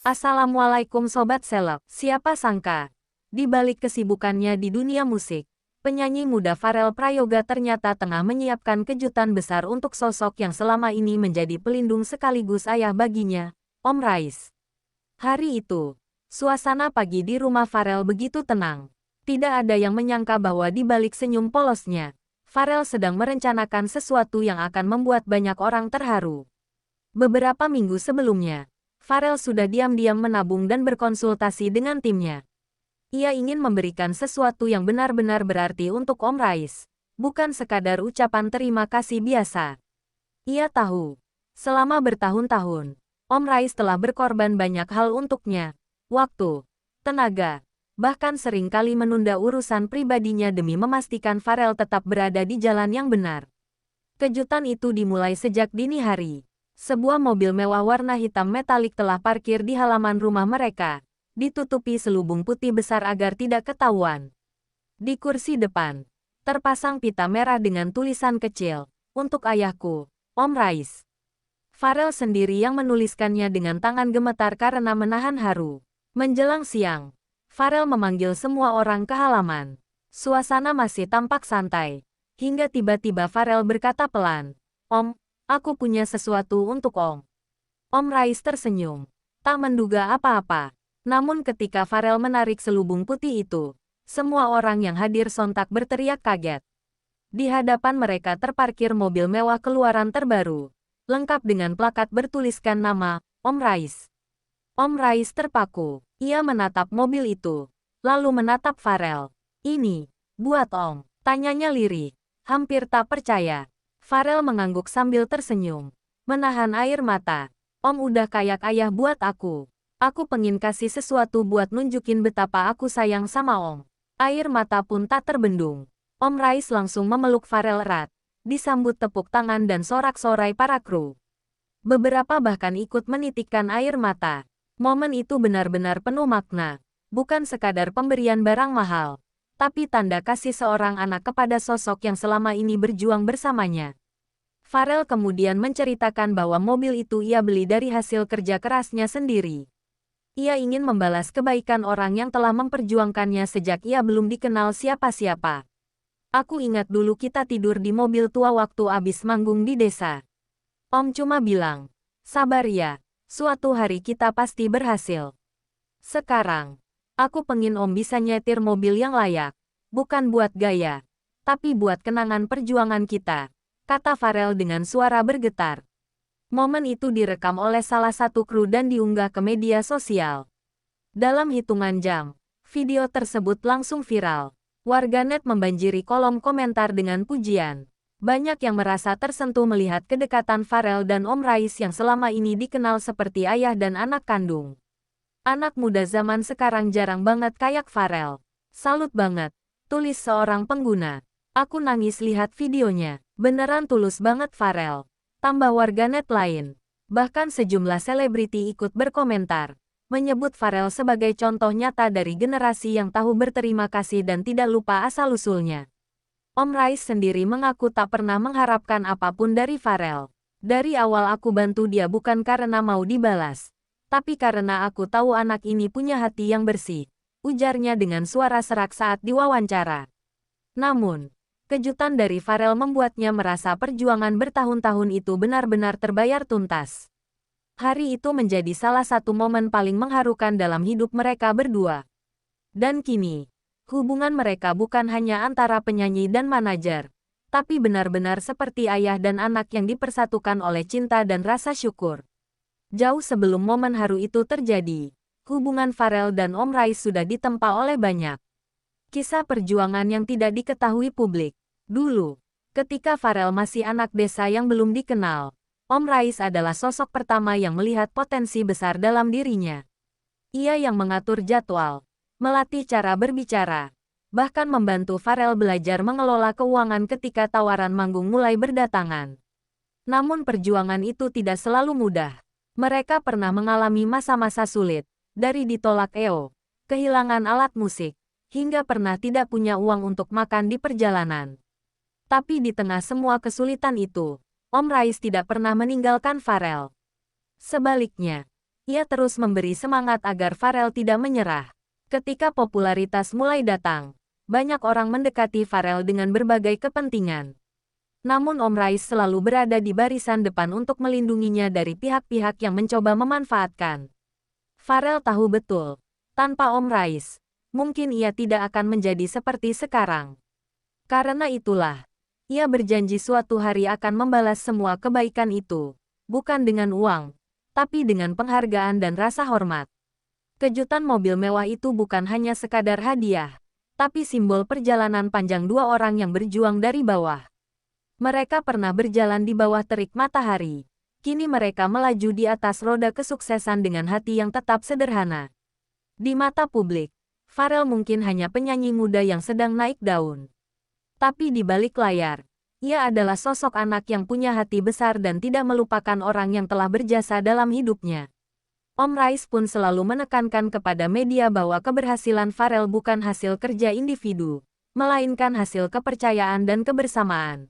Assalamualaikum Sobat Seleb, siapa sangka? Di balik kesibukannya di dunia musik, penyanyi muda Pharrell Prayoga ternyata tengah menyiapkan kejutan besar untuk sosok yang selama ini menjadi pelindung sekaligus ayah baginya, Om Rais. Hari itu, suasana pagi di rumah Pharrell begitu tenang. Tidak ada yang menyangka bahwa di balik senyum polosnya, Pharrell sedang merencanakan sesuatu yang akan membuat banyak orang terharu. Beberapa minggu sebelumnya, Pharrell sudah diam-diam menabung dan berkonsultasi dengan timnya. Ia ingin memberikan sesuatu yang benar-benar berarti untuk Om Rais, bukan sekadar ucapan terima kasih biasa. Ia tahu, selama bertahun-tahun, Om Rais telah berkorban banyak hal untuknya, waktu, tenaga, bahkan sering kali menunda urusan pribadinya demi memastikan Pharrell tetap berada di jalan yang benar. Kejutan itu dimulai sejak dini hari. Sebuah mobil mewah warna hitam metalik telah parkir di halaman rumah mereka, ditutupi selubung putih besar agar tidak ketahuan. Di kursi depan, terpasang pita merah dengan tulisan kecil, "Untuk ayahku, Om Rais." Pharrell sendiri yang menuliskannya dengan tangan gemetar karena menahan haru. Menjelang siang, Pharrell memanggil semua orang ke halaman. Suasana masih tampak santai, hingga tiba-tiba Pharrell berkata pelan, "Om, aku punya sesuatu untuk Om." Om Rais tersenyum, tak menduga apa-apa. Namun ketika Pharrell menarik selubung putih itu, semua orang yang hadir sontak berteriak kaget. Di hadapan mereka terparkir mobil mewah keluaran terbaru, lengkap dengan plakat bertuliskan nama, Om Rais. Om Rais terpaku. Ia menatap mobil itu, lalu menatap Pharrell. "Ini, buat Om," tanyanya lirih, hampir tak percaya. Pharrell mengangguk sambil tersenyum, menahan air mata. "Om udah kayak ayah buat aku. Aku pengen kasih sesuatu buat nunjukin betapa aku sayang sama Om." Air mata pun tak terbendung. Om Rais langsung memeluk Pharrell erat, disambut tepuk tangan dan sorak-sorai para kru. Beberapa bahkan ikut menitikkan air mata. Momen itu benar-benar penuh makna, bukan sekadar pemberian barang mahal, tapi tanda kasih seorang anak kepada sosok yang selama ini berjuang bersamanya. Pharrell kemudian menceritakan bahwa mobil itu ia beli dari hasil kerja kerasnya sendiri. Ia ingin membalas kebaikan orang yang telah memperjuangkannya sejak ia belum dikenal siapa-siapa. "Aku ingat dulu kita tidur di mobil tua waktu abis manggung di desa. Om cuma bilang, 'Sabar ya, suatu hari kita pasti berhasil.' Sekarang, aku pengin Om bisa nyetir mobil yang layak, bukan buat gaya, tapi buat kenangan perjuangan kita," kata Pharrell dengan suara bergetar. Momen itu direkam oleh salah satu kru dan diunggah ke media sosial. Dalam hitungan jam, video tersebut langsung viral. Warganet membanjiri kolom komentar dengan pujian. Banyak yang merasa tersentuh melihat kedekatan Pharrell dan Om Rais yang selama ini dikenal seperti ayah dan anak kandung. "Anak muda zaman sekarang jarang banget kayak Pharrell. Salut banget," tulis seorang pengguna. "Aku nangis lihat videonya. Beneran tulus banget Pharrell," tambah warganet lain. Bahkan sejumlah selebriti ikut berkomentar, menyebut Pharrell sebagai contoh nyata dari generasi yang tahu berterima kasih dan tidak lupa asal-usulnya. Om Rais sendiri mengaku tak pernah mengharapkan apapun dari Pharrell. "Dari awal aku bantu dia bukan karena mau dibalas, tapi karena aku tahu anak ini punya hati yang bersih," ujarnya dengan suara serak saat diwawancara. Namun, kejutan dari Pharrell membuatnya merasa perjuangan bertahun-tahun itu benar-benar terbayar tuntas. Hari itu menjadi salah satu momen paling mengharukan dalam hidup mereka berdua. Dan kini, hubungan mereka bukan hanya antara penyanyi dan manajer, tapi benar-benar seperti ayah dan anak yang dipersatukan oleh cinta dan rasa syukur. Jauh sebelum momen haru itu terjadi, hubungan Pharrell dan Om Rais sudah ditempa oleh banyak kisah perjuangan yang tidak diketahui publik. Dulu, ketika Pharrell masih anak desa yang belum dikenal, Om Rais adalah sosok pertama yang melihat potensi besar dalam dirinya. Ia yang mengatur jadwal, melatih cara berbicara, bahkan membantu Pharrell belajar mengelola keuangan ketika tawaran manggung mulai berdatangan. Namun perjuangan itu tidak selalu mudah. Mereka pernah mengalami masa-masa sulit, dari ditolak EO, kehilangan alat musik, hingga pernah tidak punya uang untuk makan di perjalanan. Tapi di tengah semua kesulitan itu, Om Rais tidak pernah meninggalkan Pharrell. Sebaliknya, Ia terus memberi semangat agar Farel tidak menyerah. Ketika popularitas mulai datang, banyak orang mendekati Farel dengan berbagai kepentingan. Namun Om Rais selalu berada di barisan depan untuk melindunginya dari pihak-pihak yang mencoba memanfaatkan. Farel tahu betul, tanpa Om Rais, mungkin ia tidak akan menjadi seperti sekarang. Karena itulah, ia berjanji suatu hari akan membalas semua kebaikan itu, bukan dengan uang, tapi dengan penghargaan dan rasa hormat. Kejutan mobil mewah itu bukan hanya sekadar hadiah, tapi simbol perjalanan panjang dua orang yang berjuang dari bawah. Mereka pernah berjalan di bawah terik matahari. Kini mereka melaju di atas roda kesuksesan dengan hati yang tetap sederhana. Di mata publik, Farel mungkin hanya penyanyi muda yang sedang naik daun. Tapi di balik layar, ia adalah sosok anak yang punya hati besar dan tidak melupakan orang yang telah berjasa dalam hidupnya. Om Rais pun selalu menekankan kepada media bahwa keberhasilan Farel bukan hasil kerja individu, melainkan hasil kepercayaan dan kebersamaan.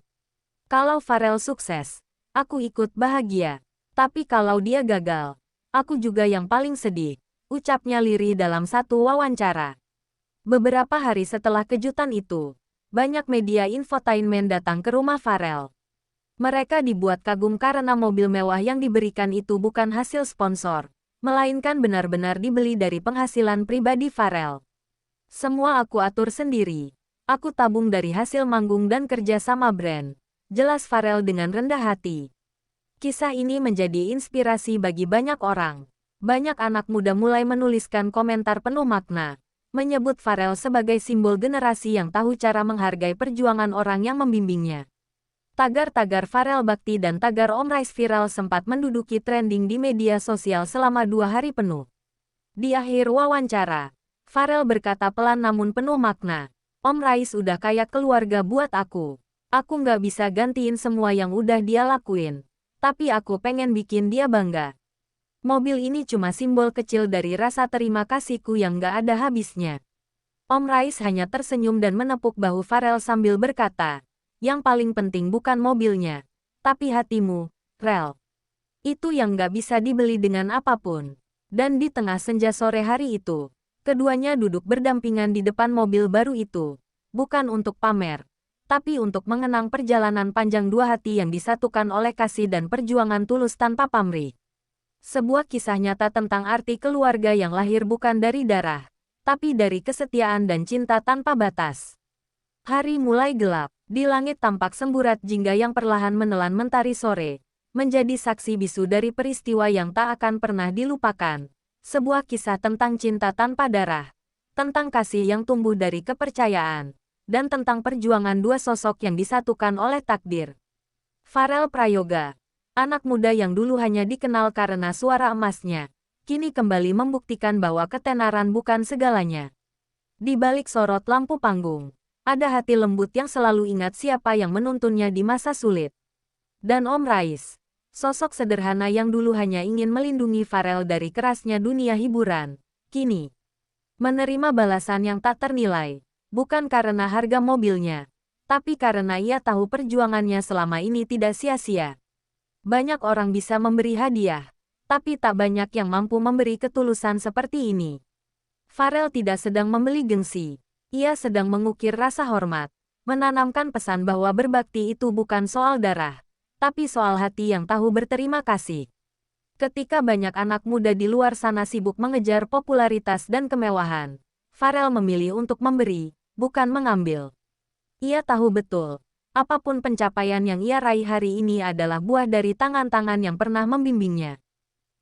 Kalau Farel sukses, aku ikut bahagia. Tapi kalau dia gagal, aku juga yang paling sedih, ucapnya lirih dalam satu wawancara. Beberapa hari setelah kejutan itu, banyak media infotainment datang ke rumah Farel. Mereka dibuat kagum karena mobil mewah yang diberikan itu bukan hasil sponsor, melainkan benar-benar dibeli dari penghasilan pribadi Farel. Semua aku atur sendiri. Aku tabung dari hasil manggung dan kerja sama brand. Jelas Farel dengan rendah hati. Kisah ini menjadi inspirasi bagi banyak orang. Banyak anak muda mulai menuliskan komentar penuh makna, menyebut Farel sebagai simbol generasi yang tahu cara menghargai perjuangan orang yang membimbingnya. Tagar-tagar Farel Bakti dan tagar Om Rais viral sempat menduduki trending di media sosial selama 2 hari penuh. Di akhir wawancara, Farel berkata pelan namun penuh makna, "Om Rais udah kayak keluarga buat aku. Aku nggak bisa gantiin semua yang udah dia lakuin, tapi aku pengen bikin dia bangga. Mobil ini cuma simbol kecil dari rasa terima kasihku yang nggak ada habisnya." Om Rais hanya tersenyum dan menepuk bahu Farel sambil berkata, "Yang paling penting bukan mobilnya, tapi hatimu, Rel. Itu yang nggak bisa dibeli dengan apapun." Dan di tengah senja sore hari itu, keduanya duduk berdampingan di depan mobil baru itu, bukan untuk pamer, tapi untuk mengenang perjalanan panjang dua hati yang disatukan oleh kasih dan perjuangan tulus tanpa pamrih. Sebuah kisah nyata tentang arti keluarga yang lahir bukan dari darah, tapi dari kesetiaan dan cinta tanpa batas. Hari mulai gelap. Di langit tampak semburat jingga yang perlahan menelan mentari sore, menjadi saksi bisu dari peristiwa yang tak akan pernah dilupakan. Sebuah kisah tentang cinta tanpa darah, tentang kasih yang tumbuh dari kepercayaan, dan tentang perjuangan dua sosok yang disatukan oleh takdir. Farel Prayoga, anak muda yang dulu hanya dikenal karena suara emasnya, kini kembali membuktikan bahwa ketenaran bukan segalanya. Di balik sorot lampu panggung, ada hati lembut yang selalu ingat siapa yang menuntunnya di masa sulit. Dan Om Rais, sosok sederhana yang dulu hanya ingin melindungi Farel dari kerasnya dunia hiburan, kini menerima balasan yang tak ternilai, bukan karena harga mobilnya, tapi karena ia tahu perjuangannya selama ini tidak sia-sia. Banyak orang bisa memberi hadiah, tapi tak banyak yang mampu memberi ketulusan seperti ini. Farel tidak sedang membeli gengsi. Ia sedang mengukir rasa hormat, menanamkan pesan bahwa berbakti itu bukan soal darah, tapi soal hati yang tahu berterima kasih. Ketika banyak anak muda di luar sana sibuk mengejar popularitas dan kemewahan, Farel memilih untuk memberi, bukan mengambil. Ia tahu betul, apapun pencapaian yang ia raih hari ini adalah buah dari tangan-tangan yang pernah membimbingnya.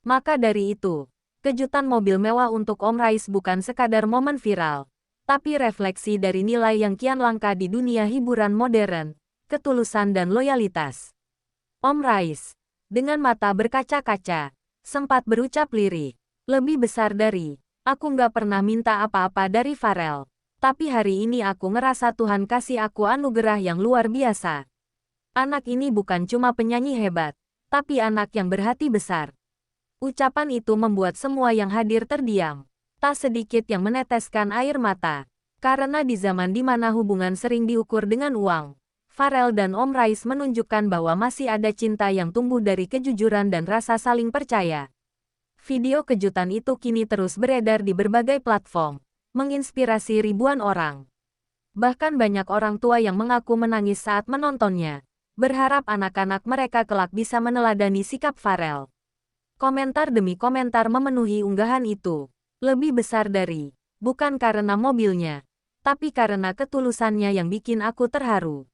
Maka dari itu, kejutan mobil mewah untuk Om Rais bukan sekadar momen viral, tapi refleksi dari nilai yang kian langka di dunia hiburan modern, ketulusan dan loyalitas. Om Rais, dengan mata berkaca-kaca, sempat berucap lirih, "Lebih besar dari, aku nggak pernah minta apa-apa dari Farel. Tapi hari ini aku ngerasa Tuhan kasih aku anugerah yang luar biasa. Anak ini bukan cuma penyanyi hebat, tapi anak yang berhati besar." Ucapan itu membuat semua yang hadir terdiam. Tak sedikit yang meneteskan air mata, karena di zaman di mana hubungan sering diukur dengan uang, Farel dan Om Rais menunjukkan bahwa masih ada cinta yang tumbuh dari kejujuran dan rasa saling percaya. Video kejutan itu kini terus beredar di berbagai platform, menginspirasi ribuan orang. Bahkan banyak orang tua yang mengaku menangis saat menontonnya, berharap anak-anak mereka kelak bisa meneladani sikap Pharrell. Komentar demi komentar memenuhi unggahan itu. Lebih besar dari, bukan karena mobilnya, tapi karena ketulusannya yang bikin aku terharu.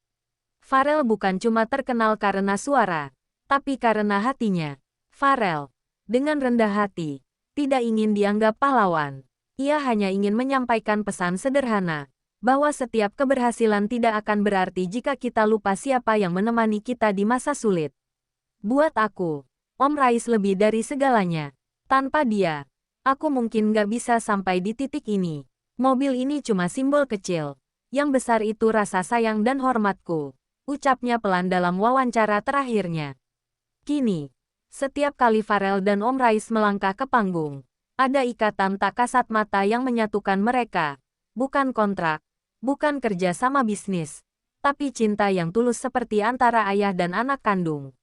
Pharrell bukan cuma terkenal karena suara, tapi karena hatinya. Pharrell, dengan rendah hati, tidak ingin dianggap pahlawan. Ia hanya ingin menyampaikan pesan sederhana, bahwa setiap keberhasilan tidak akan berarti jika kita lupa siapa yang menemani kita di masa sulit. Buat aku, Om Rais lebih dari segalanya. Tanpa dia, aku mungkin gak bisa sampai di titik ini. Mobil ini cuma simbol kecil. Yang besar itu rasa sayang dan hormatku, ucapnya pelan dalam wawancara terakhirnya. Kini, setiap kali Pharrell dan Om Rais melangkah ke panggung, ada ikatan tak kasat mata yang menyatukan mereka. Bukan kontrak, bukan kerja sama bisnis, tapi cinta yang tulus seperti antara ayah dan anak kandung.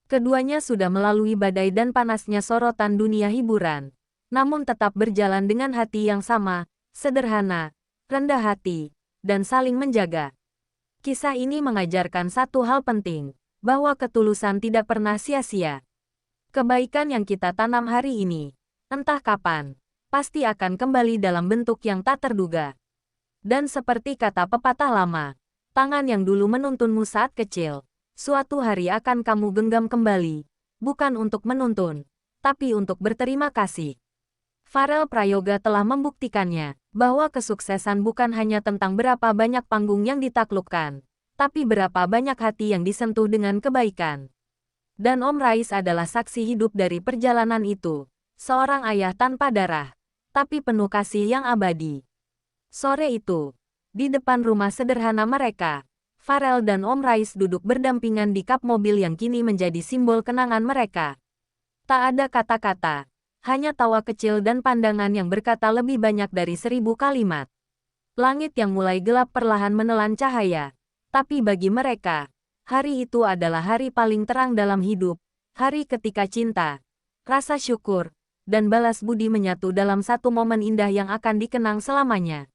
Keduanya sudah melalui badai dan panasnya sorotan dunia hiburan, namun tetap berjalan dengan hati yang sama, sederhana, rendah hati, dan saling menjaga. Kisah ini mengajarkan satu hal penting, bahwa ketulusan tidak pernah sia-sia. Kebaikan yang kita tanam hari ini, entah kapan, pasti akan kembali dalam bentuk yang tak terduga. Dan seperti kata pepatah lama, tangan yang dulu menuntunmu saat kecil, suatu hari akan kamu genggam kembali, bukan untuk menuntun, tapi untuk berterima kasih. Pharrell Prayoga telah membuktikannya, bahwa kesuksesan bukan hanya tentang berapa banyak panggung yang ditaklukkan, tapi berapa banyak hati yang disentuh dengan kebaikan. Dan Om Rais adalah saksi hidup dari perjalanan itu, seorang ayah tanpa darah, tapi penuh kasih yang abadi. Sore itu, di depan rumah sederhana mereka, Pharrell dan Om Rais duduk berdampingan di kap mobil yang kini menjadi simbol kenangan mereka. Tak ada kata-kata, hanya tawa kecil dan pandangan yang berkata lebih banyak dari 1000 kalimat. Langit yang mulai gelap perlahan menelan cahaya, tapi bagi mereka, hari itu adalah hari paling terang dalam hidup, hari ketika cinta, rasa syukur, dan balas budi menyatu dalam satu momen indah yang akan dikenang selamanya.